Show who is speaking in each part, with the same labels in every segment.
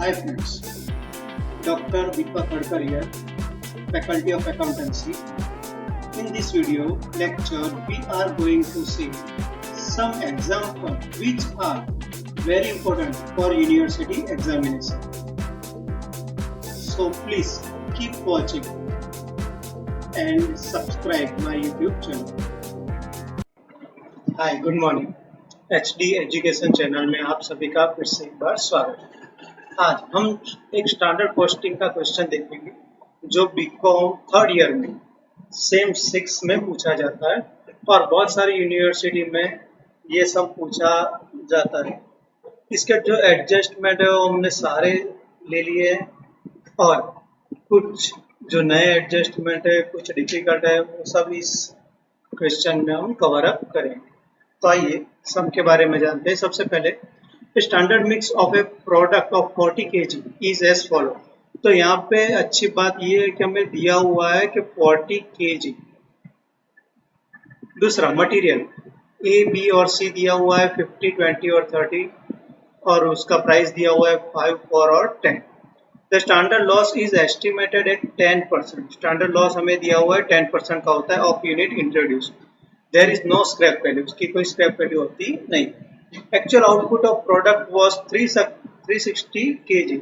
Speaker 1: Hi friends, Dr. Deepak Khadkar here, Faculty of Accountancy. In this video lecture, we are going to see some examples which are very important for university examination. So please keep watching and subscribe my YouTube channel. Hi, good morning. HD education channel में आप सभी का फिर से एक बार स्वागत है। आज हम एक स्टैंडर्ड कॉस्टिंग का क्वेश्चन देखेंगे जो बीकॉम थर्ड ईयर में सेम 6 में पूछा जाता है और बहुत सारी यूनिवर्सिटी में ये सब पूछा जाता है। इसके जो एडजस्टमेंट है वो हमने सारे ले लिए हैं और कुछ जो नए एडजस्टमेंट है, कुछ डिफिकल्ट है, वो सब इस क्वेश्चन में हम कवर अप करेंगे। तो आइए सब के बारे में जानते हैं। सबसे पहले standard mix of a product of 40 kg is as follow. तो यहाँ पे अच्छी बात ये है कि हमें दिया हुआ है कि 40 kg। दूसरा मटेरियल ए, बी और सी दिया हुआ है 50, 20 और 30 और उसका प्राइस दिया हुआ है 5, 4 और 10। The standard loss is estimated at 10%। Standard loss हमें दिया हुआ है 10% का होता है of unit introduce. There is no scrap value, उसकी कोई स्क्रैप वैल्यू होती नहीं। Actual output of product was 360 kg।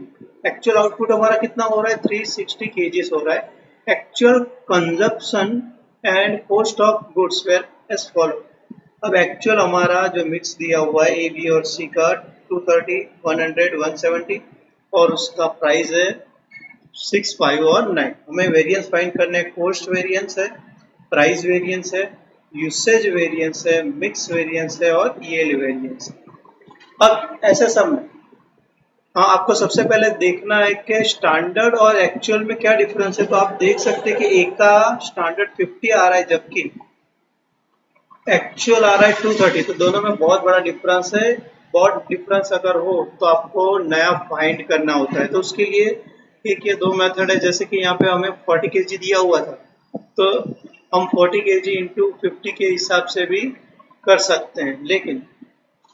Speaker 1: Actual output हमारा कितना हो रहा है? 360 kg हो रहा है। Actual consumption and cost of goods were as follow. अब एक्चुअल हमारा जो मिक्स दिया हुआ है ए, बी और सी का 230, 100, 170 और उसका प्राइस है 6, 5 और 9। हमें वेरिएंस फाइंड करने, कॉस्ट वेरिएंस है, प्राइस वेरिएंस है, यूसेज वेरिएंस है, मिक्स वेरिएंस है और ईएल वेरिएंस है। अब ऐसे सब में आपको सबसे पहले देखना है कि स्टैंडर्ड और एक्चुअल में क्या डिफरेंस है। तो आप देख सकते हैं कि एक का स्टैंडर्ड 50 आ रहा है जबकि एक्चुअल आ रहा है 230। तो दोनों में बहुत बड़ा डिफरेंस है। बहुत डिफरेंस अगर हो तो आपको नया फाइंड करना होता है। तो उसके लिए एक ये दो मेथड है। जैसे कि यहाँ पे हमें 40 kg दिया हुआ था तो हम 40 kg इंटू 50 के हिसाब से भी कर सकते हैं, लेकिन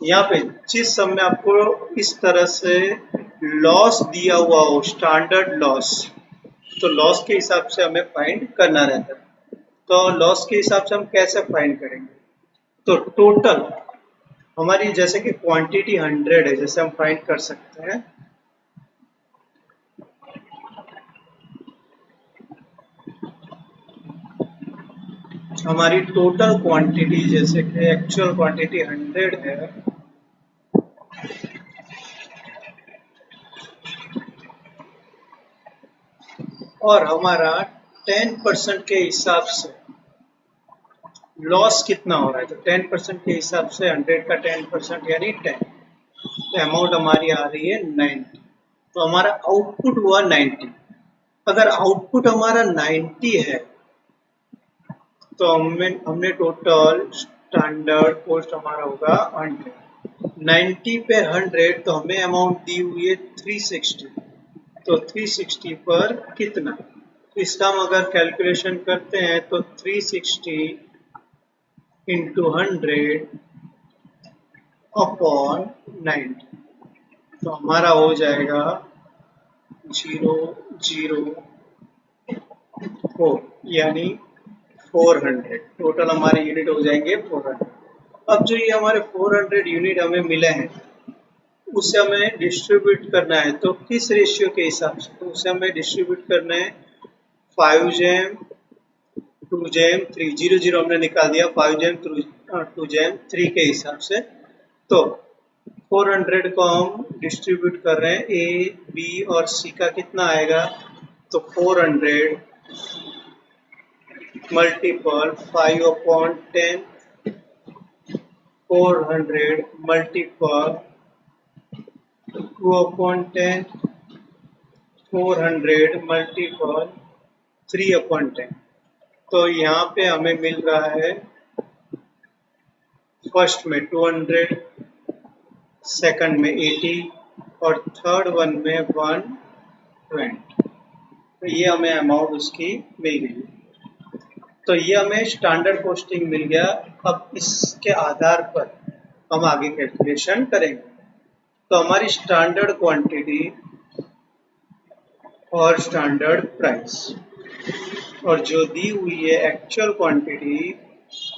Speaker 1: यहाँ पे जिस सब में आपको इस तरह से लॉस दिया हुआ हो, स्टैंडर्ड लॉस, तो लॉस के हिसाब से हमें फाइंड करना रहता है। तो लॉस के हिसाब से हम कैसे फाइंड करेंगे? तो टोटल हमारी जैसे कि क्वांटिटी 100 है, जैसे हम फाइंड कर सकते हैं हमारी टोटल क्वांटिटी, जैसे कि एक्चुअल क्वांटिटी 100 है और हमारा 10% के हिसाब से लॉस कितना हो रहा है। तो 10% के हिसाब से 100 का 10% यानी 10, तो अमाउंट हमारी आ रही है 90। तो हमारा आउटपुट हुआ 90। अगर आउटपुट हमारा 90 है तो हमने टोटल स्टैंडर्ड कॉस्ट हमारा होगा 100। 90 पे 100 तो हमें अमाउंट दी हुई है 360। तो 360 पर कितना, इसका हम अगर कैलकुलेशन करते हैं तो 360 इंटू 100 अपॉन 90, तो हमारा हो जाएगा 004 यानी 400। टोटल हमारे यूनिट हो जाएंगे 400। अब जो ये हमारे 400 यूनिट हमें मिले हैं उसे हमें डिस्ट्रीब्यूट करना है। तो किस रेशियो के हिसाब से? तो उसे हमें डिस्ट्रीब्यूट करना है 5 जैम 2 जैम 3, 0 0 हमने निकाल दिया, 5 जैम 2 जैम 3 के हिसाब से। तो 400 को हम डिस्ट्रीब्यूट कर रहे हैं, ए, बी और सी का कितना आएगा? तो 400 multiple 5 upon 10, 400 multiple 2 upon 10, 400 multiple 3 upon 10। तो यहाँ पे हमें मिल रहा है फर्स्ट में 200, सेकंड में 80 और थर्ड वन में 120। तो ये हमें अमाउंट उसकी मिल गई। तो ये हमें स्टैंडर्ड कॉस्टिंग मिल गया। अब इसके आधार पर हम आगे कैलकुलेशन करेंगे। तो हमारी स्टैंडर्ड क्वांटिटी और स्टैंडर्ड प्राइस, और जो दी हुई है एक्चुअल क्वांटिटी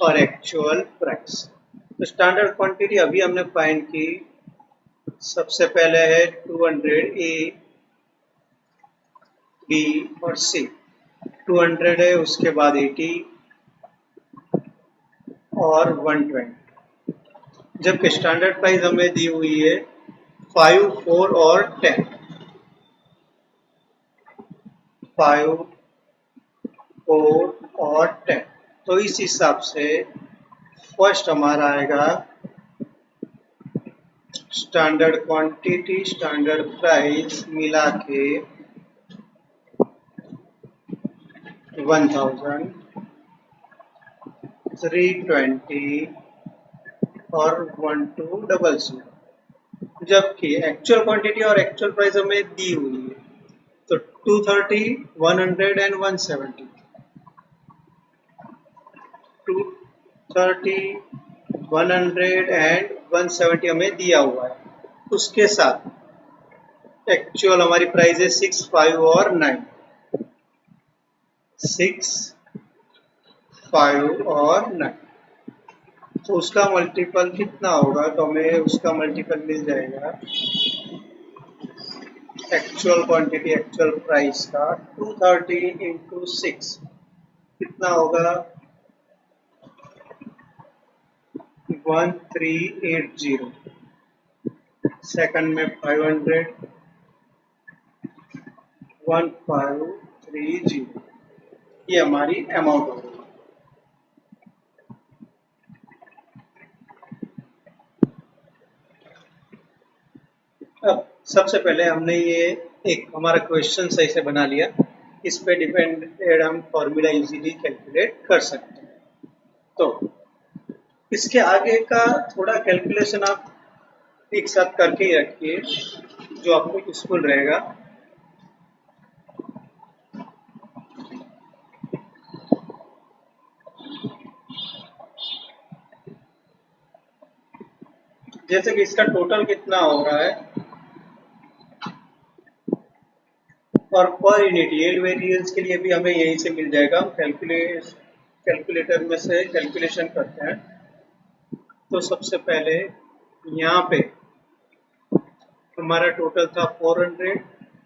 Speaker 1: और एक्चुअल प्राइस। तो स्टैंडर्ड क्वांटिटी अभी हमने फाइंड की। सबसे पहले है 200 ए, बी और सी। 200 है, उसके बाद 80 और 120। जबकि स्टैंडर्ड प्राइस हमें दी हुई है 5, 4 और 10। 5, 4 और 10। तो इस हिसाब से फर्स्ट हमारा आएगा स्टैंडर्ड क्वांटिटी स्टैंडर्ड प्राइस मिला के 1000, 320 और 1200। जबकि एक्चुअल क्वांटिटी और एक्चुअल प्राइस हमें दी हुई है, तो 230, 100 एंड 170। 230, 100 एंड 170 हमें दिया हुआ है। उसके साथ एक्चुअल हमारी प्राइस है 6, 5 और 9। 6, 5 और 9। तो उसका मल्टीपल कितना होगा? तो हमें उसका मल्टीपल मिल जाएगा एक्चुअल क्वांटिटी एक्चुअल प्राइस का 230 इंटू 6 कितना होगा? 1380। सेकंड में 500, 1530। ये हमारी अमाउंट होगी। अब सबसे पहले हमने ये एक हमारा क्वेश्चन सही से बना लिया। इस पे डिपेंडेड हम फॉर्मूला इजीली कैलकुलेट कर सकते हैं। तो इसके आगे का थोड़ा कैलकुलेशन आप एक साथ करके ही रखिए, जो आपको यूजफुल रहेगा। जैसे कि इसका टोटल कितना हो रहा है और पर यूनिट यील्ड वेरिएंस के लिए भी हमें यहीं से मिल जाएगा। हम कैलकुलेटर में से कैलकुलेशन करते हैं। तो सबसे पहले यहाँ पे हमारा टोटल था 400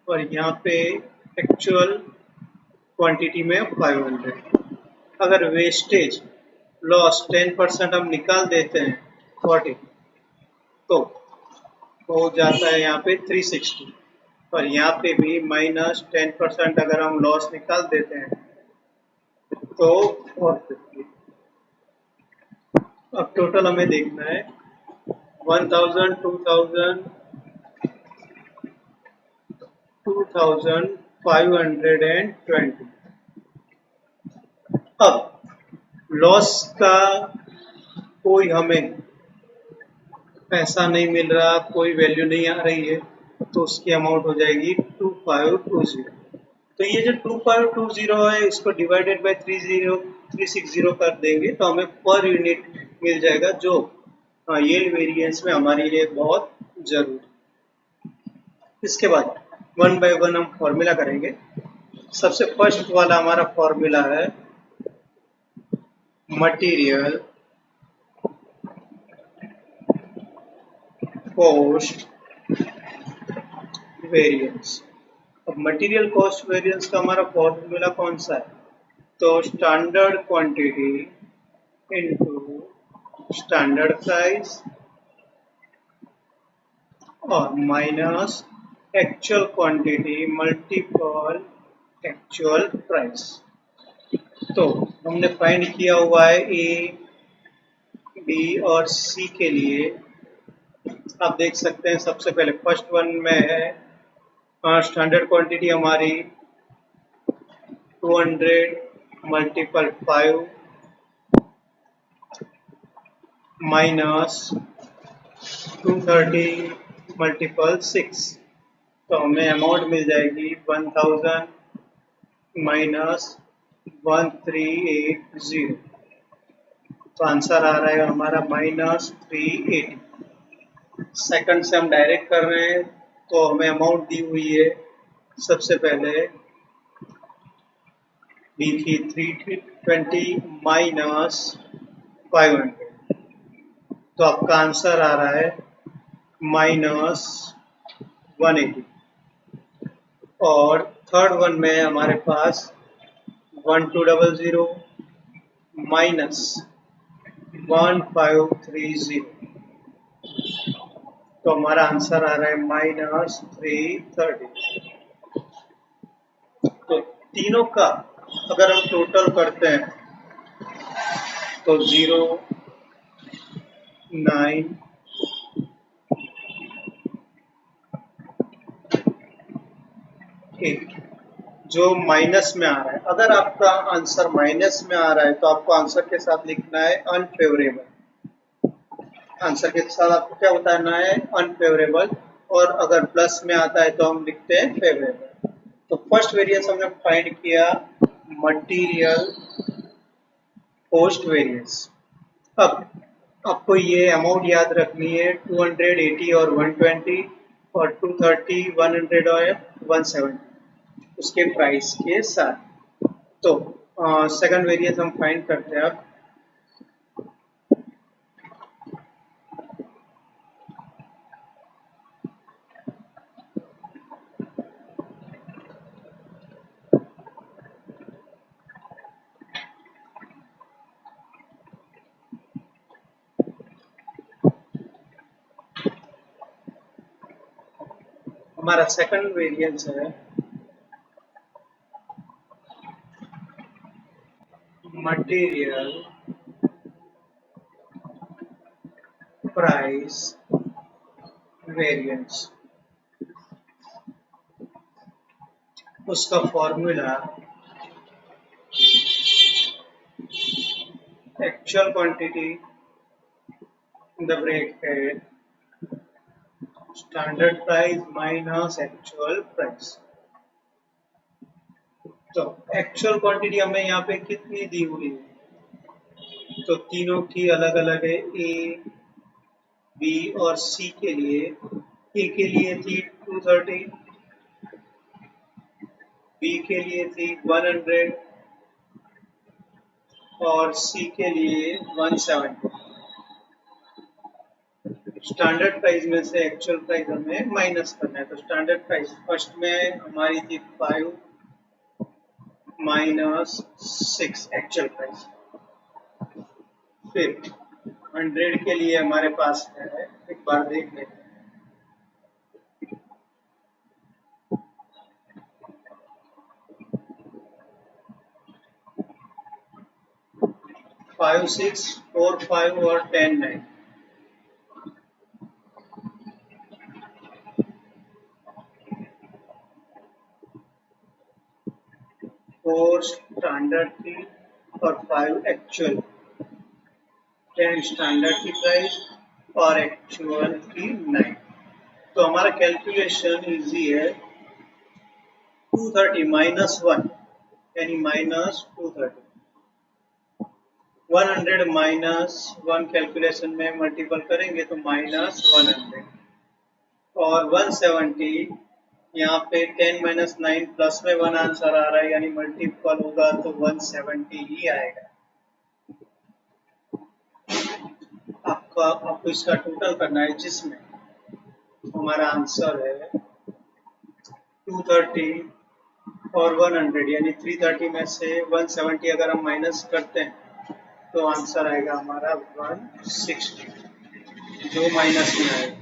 Speaker 1: और यहाँ पे एक्चुअल क्वांटिटी में 500। अगर वेस्टेज लॉस 10% हम निकाल देते हैं 40, तो हो जाता है यहाँ पे 360। और यहाँ पे भी -10% अगर हम लॉस निकाल देते हैं तो 450। अब टोटल हमें देखना है 1000, 2000, 2520। अब लॉस का कोई हमें पैसा नहीं मिल रहा, कोई वैल्यू नहीं आ रही है, तो उसकी अमाउंट हो जाएगी 2520। तो ये जो 2520 है, इसको डिवाइडेड बाय 360 कर देंगे तो हमें पर यूनिट मिल जाएगा, जो यील्ड वेरिएंस में हमारे लिए बहुत जरूरी। इसके बाद वन बाय वन हम फॉर्मूला करेंगे। सबसे फर्स्ट वाला हमारा फॉर्मूला है मटेरियल कॉस्ट वेरिएंस। अब मटेरियल कॉस्ट वेरिएंस का हमारा फॉर्मूला कौन सा है? तो standard quantity into standard price और minus actual quantity multiple actual price. तो हमने फाइंड किया हुआ है ए, बी और सी के लिए। आप देख सकते हैं सबसे पहले फर्स्ट वन में है स्टैंडर्ड क्वांटिटी हमारी 200 मल्टीपल 5 माइनस 230 मल्टीपल 6। तो हमें अमाउंट मिल जाएगी 1000 माइनस 1380। तो आंसर आ रहा है हमारा -380। सेकंड से हम डायरेक्ट कर रहे हैं, तो हमें अमाउंट दी हुई है सबसे पहले बी थी 320 माइनस 500, तो आपका आंसर आ रहा है माइनस 180। और थर्ड वन में हमारे पास 1200 माइनस 1530, तो हमारा आंसर आ रहा है माइनस 330। तो तीनों का अगर हम टोटल करते हैं तो 0, 9, 8 जो माइनस में आ रहा है। अगर आपका आंसर माइनस में आ रहा है तो आपको आंसर के साथ लिखना है अनफेवरेबल। आंसर के साथ आपको क्या बताना है? अनफेवरेबल। और अगर प्लस में आता है तो हम लिखते हैं फेवरेबल। तो फर्स्ट वेरिएंस हमने फाइंड किया मटेरियल कॉस्ट वेरिएंस। अब आपको ये अमाउंट याद रखनी है 280 और 120 और 230, 100 और 170 उसके प्राइस के साथ। तो सेकंड वेरिएंस हम फाइंड करते हैं। अब हमारा सेकंड वेरिएंस है मटेरियल प्राइस वेरिएंस। उसका formula actual quantity in the bracket standard price minus actual price. तो एक्चुअल क्वांटिटी हमें यहाँ पे कितनी दी हुई है? तो तीनों की अलग अलग है। ए, बी और सी के लिए। ए के लिए थी 230, बी के लिए थी 100 और सी के लिए 170। स्टैंडर्ड प्राइस में से एक्चुअल प्राइस हमें माइनस करना है। तो स्टैंडर्ड प्राइस फर्स्ट में हमारी थी 5 माइनस 6 एक्चुअल प्राइस। फिर 100 के लिए हमारे पास है, एक बार देख लेते हैं। 5, 6, 4, 5 और 10, 9। फोर स्टैंडर्ड की और 5 एक्चुअल। 10 स्टैंडर्ड की प्राइस और एक्चुअल की 9। तो हमारा कैलकुलेशन इजी है। 230 माइनस 1 यानी माइनस 230। 100 माइनस 1 कैलकुलेशन में मल्टीपल करेंगे तो माइनस 100। और 170 यहाँ पे 10 माइनस 9 प्लस में 1 आंसर आ रहा है, यानी मल्टीपल होगा तो 170 ही आएगा। आपको इसका टोटल करना है, जिसमें हमारा आंसर है 230 और 100, यानी 330 में से 170 अगर हम माइनस करते हैं तो आंसर आएगा हमारा 160, जो माइनस में आएगा,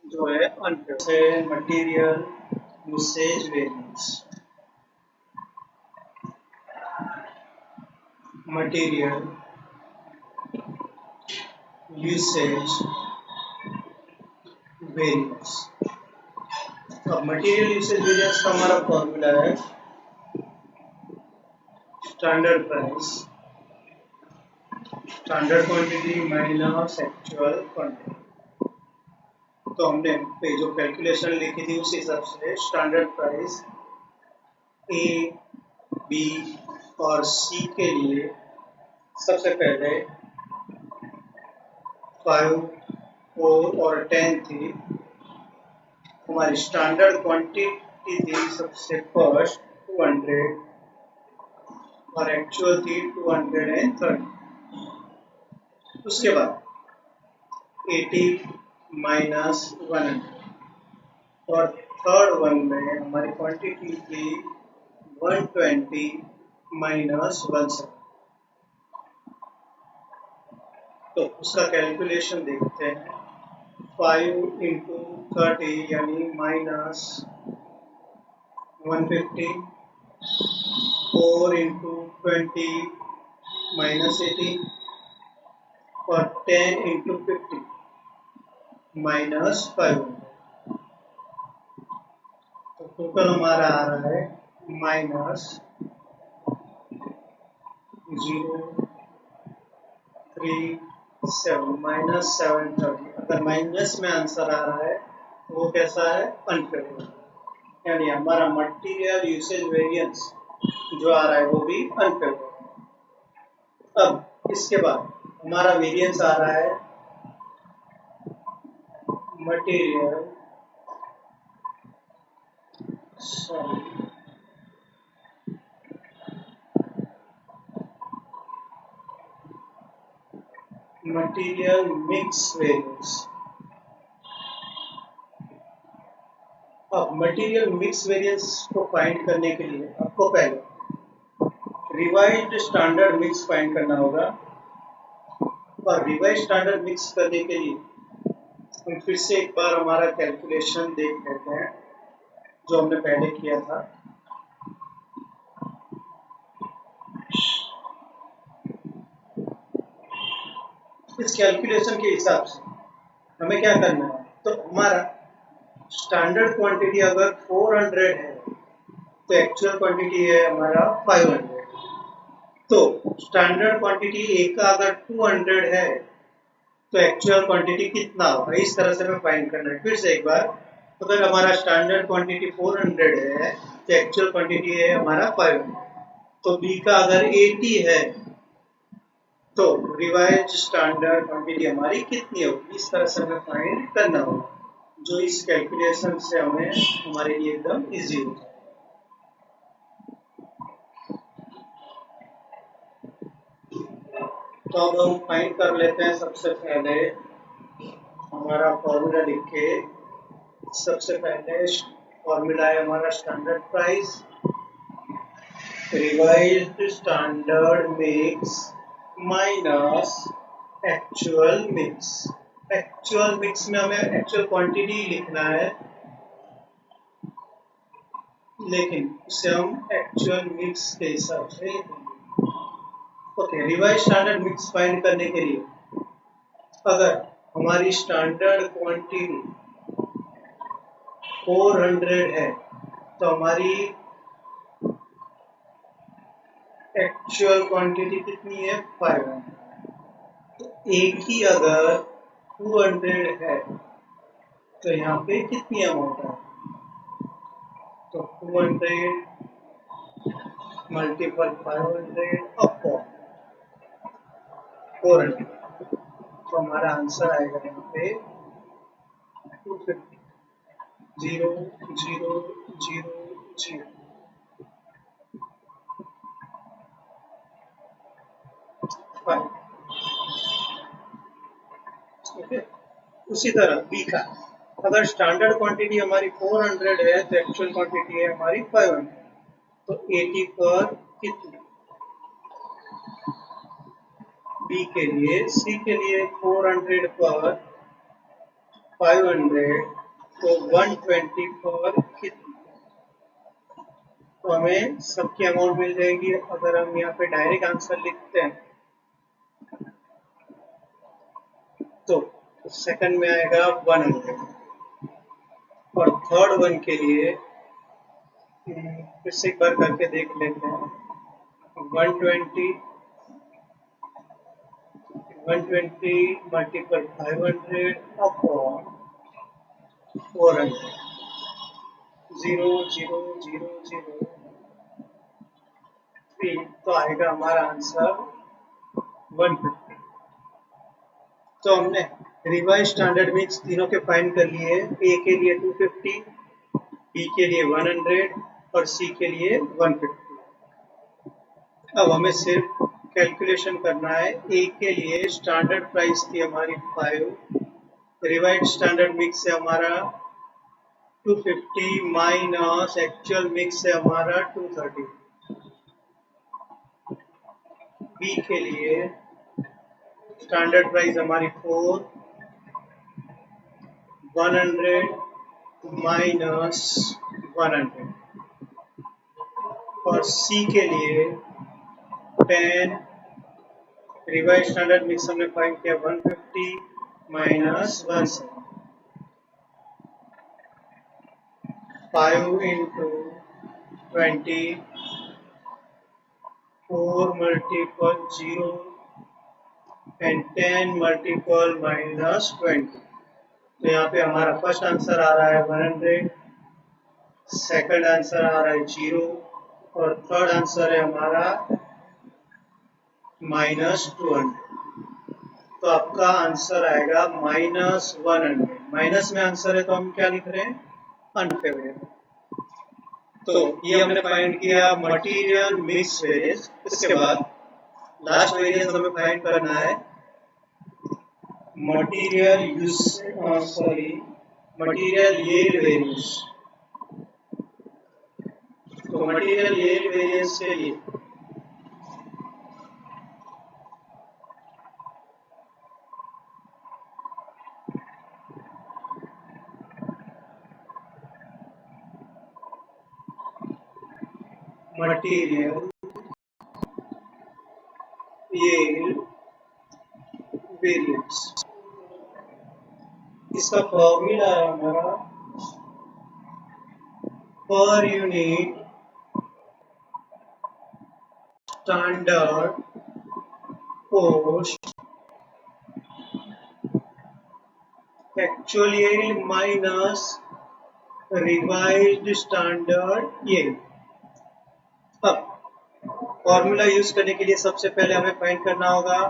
Speaker 1: जो है unfair. Material usage variance. Material usage variance. अब मटेरियल यूसेज वेरिएंस का हमारा फॉर्मूला है standard price, standard quantity minus actual quantity. तो हमने पे जो कैलकुलेशन लिखी थी उस हिसाब से स्टैंडर्ड प्राइस ए, बी और सी के लिए सबसे पहले 5, 4 और 10 थी। हमारी स्टैंडर्ड क्वांटिटी 80 थी सबसे फर्स्ट 200 और एक्चुअल थी 230। उसके बाद 80 माइनस 100 और थर्ड वन में हमारी क्वांटिटी थी 120 माइनस 170। तो उसका कैलकुलेशन देखते हैं। 5 इंटू 30 यानी माइनस 150, 4 इंटू 20 माइनस 80 और 10 इंटू 50 माइनस 500। तो टोटल हमारा आ रहा है माइनस 037 माइनस 730। अगर माइनस में आंसर आ रहा है तो वो कैसा है? अनफेवरेबल, यानी हमारा मटेरियल यूसेज वेरिएंस जो आ रहा है वो भी अनफेवरेबल। अब इसके बाद हमारा वेरिएंस आ रहा है मटेरियल मटेरियल मिक्स वेरिएंस। अब मटेरियल मिक्स वेरिएंस को फाइंड करने के लिए आपको पहले रिवाइज्ड स्टैंडर्ड मिक्स फाइंड करना होगा। और रिवाइज्ड स्टैंडर्ड मिक्स करने के लिए हम फिर से एक बार हमारा कैलकुलेशन देख लेते हैं जो हमने पहले किया था। इस कैलकुलेशन के हिसाब से हमें क्या करना है? तो हमारा स्टैंडर्ड क्वांटिटी अगर 400 है तो एक्चुअल क्वांटिटी है हमारा 500। तो स्टैंडर्ड क्वांटिटी ए का अगर 200 है तो एक्चुअल क्वांटिटी कितना होगा? इस तरह से हमें फाइंड करना है। फिर से एक बार, अगर हमारा स्टैंडर्ड क्वांटिटी 400 है तो एक्चुअल क्वांटिटी है हमारा 500। तो बी का अगर 80 है तो रिवाइज स्टैंडर्ड क्वांटिटी हमारी कितनी होगी? इस तरह से हमें फाइंड करना होगा, जो इस कैलकुलेशन से हमें हमारे लिए एकदम इजी होगा। तो अब हम फाइंड कर लेते हैं। सबसे पहले हमारा फॉर्मूला लिख के, सबसे पहले फॉर्मूला है हमारा standard price, revised standard mix minus actual mix. Actual mix में हमें एक्चुअल क्वांटिटी लिखना है, लेकिन उसे हम एक्चुअल मिक्स के हिसाब से लिखेंगे। Okay, revise standard mix find करने के लिए अगर हमारी स्टैंडर्ड क्वांटिटी 400 है तो हमारी एक्चुअल क्वांटिटी कितनी है? 500। तो एक ही अगर 200 है तो यहाँ पे कितनी अमाउंट है? तो 200 मल्टीपल 500 अपॉन 400। तो हमारा आंसर आएगा यहाँ पे 250। 0 0 0 0 5। ओके, उसी तरह बी का अगर स्टैंडर्ड क्वांटिटी हमारी 400 है तो एक्चुअल क्वांटिटी है हमारी 500। तो 80 पर कितनी? बी के लिए, सी के लिए 400 पर 500 तो 120 पर कितनी? तो हमें सबकी अमाउंट मिल जाएगी। अगर हम यहाँ पे डायरेक्ट आंसर लिखते हैं तो सेकंड में आएगा 100 और थर्ड वन के लिए फिर से एक बार करके देख लेते हैं। 120 मल्टीपल 500 अपॉन 400। 0 0 0 0 3 तो आएगा हमारा आंसर 150। तो हमने रिवाइज स्टैंडर्ड मिक्स तीनों के फाइंड कर लिए। ए के लिए 250, बी के लिए 100 और सी के लिए 150। अब हमें सिर्फ कैलकुलेशन करना है। ए के लिए स्टैंडर्ड प्राइस थी हमारी 5, रिवाइज्ड स्टैंडर्ड मिक्स है हमारा 250 माइनस एक्चुअल मिक्स है हमारा 230। बी के लिए स्टैंडर्ड प्राइस हमारी 4, 100 माइनस 100 और सी के लिए 10, रिवाइज स्टैंडर्ड मिक्स हमने फाइंड किया 150 minus 5 into 20, 4 multiple 0 and 10 multiple minus 20। तो यहाँ पे हमारा फर्स्ट आंसर आ रहा है 100, सेकंड आंसर आ रहा है 0 और थर्ड आंसर है हमारा -200। तो आपका आंसर आएगा -100। माइनस में आंसर है तो हम क्या लिख रहे हैं, अनफेवरेबल। तो ये हमने फाइंड किया मटेरियल मिक्स वेरिएंस। इसके बाद लास्ट वेरिएंस हमें फाइंड करना है मटेरियल यील्ड वेरिएंस। तो मटेरियल यील्ड वेरिएंस के लिए मटेरियल यील्ड वेरिएंस, इसका फॉर्मूला है हमारा per unit standard cost actual yield minus revised standard yield. अब फॉर्मूला यूज करने के लिए सबसे पहले हमें फाइंड करना होगा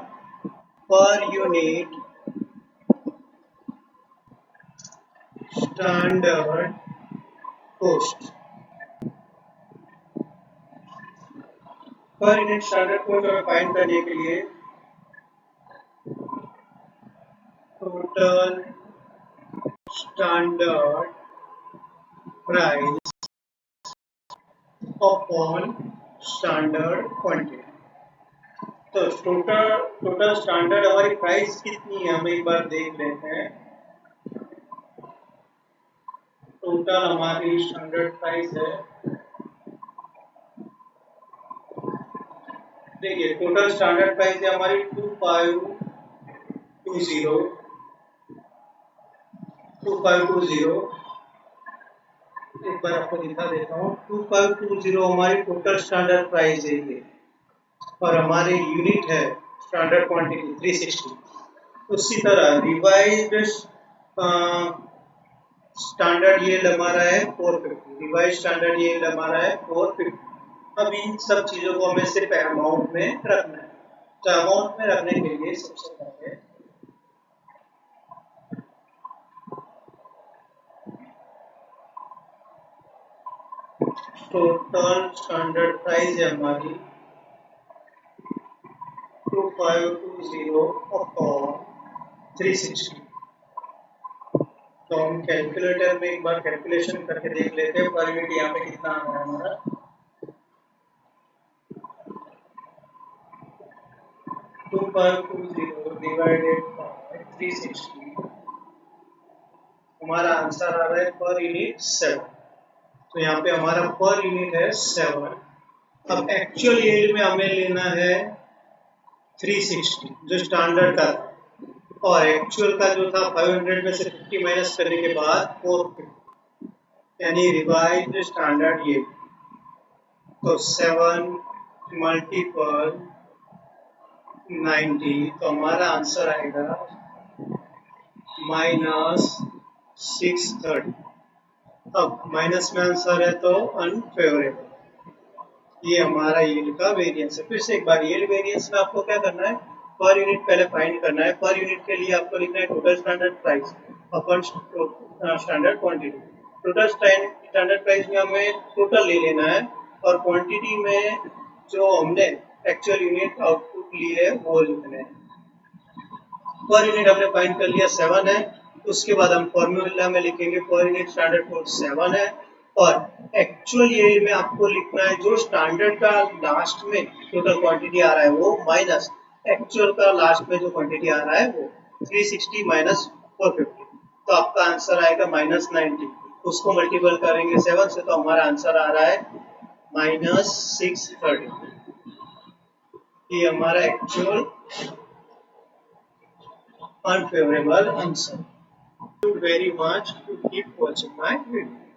Speaker 1: per unit standard cost. Per unit standard cost हमें फाइंड करने के लिए total standard price upon standard quantity. तो टोटल स्टैंडर्ड हमारी प्राइस कितनी है हम एक बार देख लेते हैं। टोटल हमारी स्टैंडर्ड प्राइस है, देखिए टोटल स्टैंडर्ड प्राइस है हमारी 2520। एक बार आपको दिखा देता हूँ। 2520 हमारी टोटल स्टैंडर्ड प्राइस है ये, और हमारी यूनिट है स्टैंडर्ड क्वांटिटी 360। उसी तरह रिवाइज्ड स्टैंडर्ड यील्ड हमारा है 450, रिवाइज्ड स्टैंडर्ड यील्ड हमारा है 450। अब इन सब चीजों को हमें सिर्फ अमाउंट में रखना है। तो अमाउंट में रखने के लिए सबसे पहले टोटल स्टैंडर्ड प्राइस है हमारी 2520 अपॉन 360। तो हम कैलकुलेटर में एक बार कैलकुलेशन करके देख लेते हैं पर यूनिट यहाँ पे कितना आ रहा है हमारा। 2520 डिवाइडेड बाय 360, हमारा आंसर आ रहा है पर यूनिट 7। तो यहाँ पे हमारा पर यूनिट है 7। अब एक्चुअल यील्ड में हमें लेना है 360 जो स्टैंडर्ड का था, और एक्चुअल का जो था 500 में से 50 माइनस करने के बाद 450, यानी रिवाइज्ड स्टैंडर्ड यील्ड। तो 7 मल्टीपल 90, तो हमारा आंसर आएगा -630। अब माइनस में आंसर है तो अनफेवरेबल। ये हमारा यील्ड का वेरिएंस है। फिर से एक बार यील्ड वेरिएंस में आपको क्या करना है, पर यूनिट पहले फाइंड करना है। पर यूनिट के लिए आपको लिखना है total standard price upon standard quantity. Total standard price में हमें टोटल ले लेना है और क्वांटिटी में जो हमने एक्चुअल यूनिट आउटपुट ली है वो लिखना है। पर यूनिट हमने फाइंड कर लिया 7 है। उसके बाद हम फॉर्मूला में लिखेंगे पर यूनिट स्टैंडर्ड कोड 7 है और एक्चुअल यील्ड में आपको लिखना है जो स्टैंडर्ड का लास्ट में टोटल क्वांटिटी आ रहा है वो माइनस एक्चुअल का लास्ट में जो क्वांटिटी आ रहा है वो 360 माइनस 450। तो आपका आंसर आएगा माइनस 90। उसको मल्टीपल करेंगे 7 से तो हमारा आंसर आ रहा है माइनस 630। ये हमारा actual unfavorable answer. Thank you very much to keep watching my video.